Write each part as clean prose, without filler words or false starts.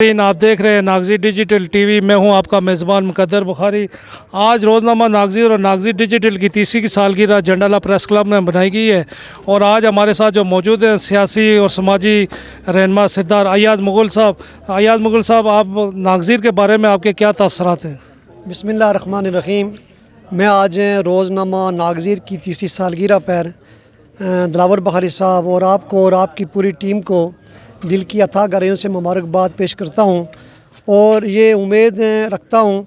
आप देख रहे हैं नागजी डिजिटल टीवी। मैं हूं आपका मेज़बान मुकद्दर बुखारी। आज रोज़नामा नागजी और नागजी डिजिटल की तीसरी की सालगिरह जंडाला प्रेस क्लब में बनाई गई है और आज हमारे साथ जो मौजूद हैं सियासी और समाजी रहनुमा सरदार अयाज मुगल साहब। अयाज मुगल साहब, आप नागज़ीर के बारे में आपके क्या तबसरात हैं? बिस्मिल्लाहिर्रहमानिर्रहीम। मैं आज रोज़नामा नागज़ीर की तीसरी सालगिरह पर दिलावर बुखारी साहब और आपको और आपकी पूरी टीम को दिल की अथाह गहराइयों से मुबारकबाद पेश करता हूँ और ये उम्मीद रखता हूँ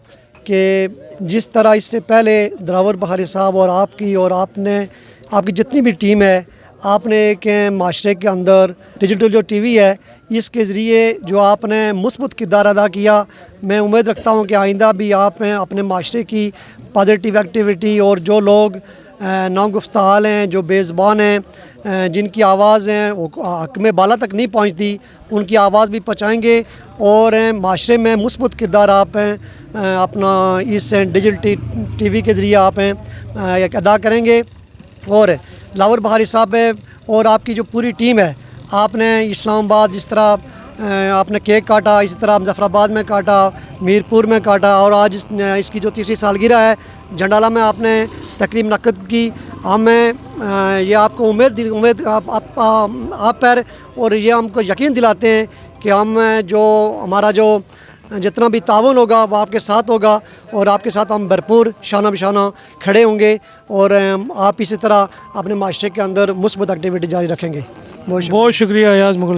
कि जिस तरह इससे पहले दिलावर बुखारी साहब और आपकी जितनी भी टीम है, आपने एक माशरे के अंदर डिजिटल जो टीवी है इसके ज़रिए जो आपने मुस्बत किरदार अदा किया, मैं उम्मीद रखता हूँ कि आइंदा भी आप अपने माशरे की पॉजिटिव एक्टिविटी और जो लोग नागुफ्ताहाल हैं, जो बेज़बान हैं, जिनकी आवाज़ हैं वो हक में बाला तक नहीं पहुंचती, उनकी आवाज़ भी पहुंचाएंगे और माशरे में मुस्बत किरदार आप अपना इस डिजिटल टीवी के ज़रिए आप अदा करेंगे। और दिलावर बुखारी साहब और आपकी जो पूरी टीम है, आपने इस्लामाबाद जिस तरह आपने केक काटा, इसी तरह मुज़फ़्फ़राबाद में काटा, मीरपुर में काटा और आज इसकी जो तीसरी सालगिरह है जंडाला में आपने तकरीब नक़द की। हमें ये आपको उम्मीद आप पर और ये हमको यकीन दिलाते हैं कि हम हमारा जो जितना भी ताउन होगा वो आपके साथ होगा और आपके साथ हम भरपूर शाना बिशाना खड़े होंगे और आप इसी तरह अपने माशरे के अंदर मुस्बत एक्टिविटी जारी रखेंगे। बहुत शुक्रिया अयाज मुगल।